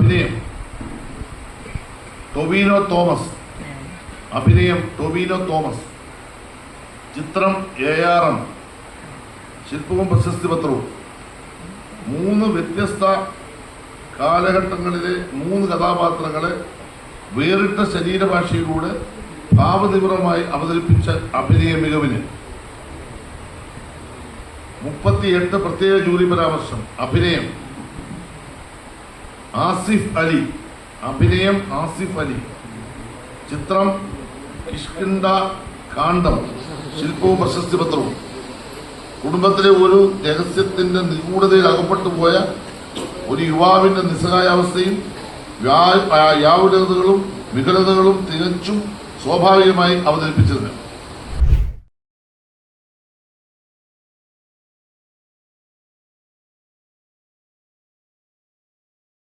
അഭിനയം ടൊവിനോ തോമസ്. അഭിനയം ടൊവിനോ തോമസ്. ചിത്രം ARM. ശില്പവും പ്രശസ്തി പത്രവും. 3 വ്യത്യസ്ത കാലഘട്ടങ്ങളിലെ 3 കഥാപാത്രങ്ങളെ വേറിട്ട ശരീരഭാഷയിലൂടെ ഭാവതീവ്രമായി അവതരിപ്പിച്ച അഭിനയ മികവിന് 38 പ്രത്യേക ജൂറി പരാമർശം. അഭിനയം ആസിഫ് അലി. അഭിനയം ആസിഫ് അലി. ചിത്രം കിഷ്കിന്ധ കാണ്ഡം. ശില്പവും പ്രശസ്തി പത്രവും. കുടുംബത്തിലെ ഒരു രഹസ്യത്തിന്റെ നിഗൂഢതയിൽ അകപ്പെട്ടു പോയ ഒരു യുവാവിന്റെ നിസ്സഹായാവസ്ഥയും വ്യാകുലതകളും വികലതകളും തികച്ചും സ്വാഭാവികമായി അവതരിപ്പിച്ചതിന്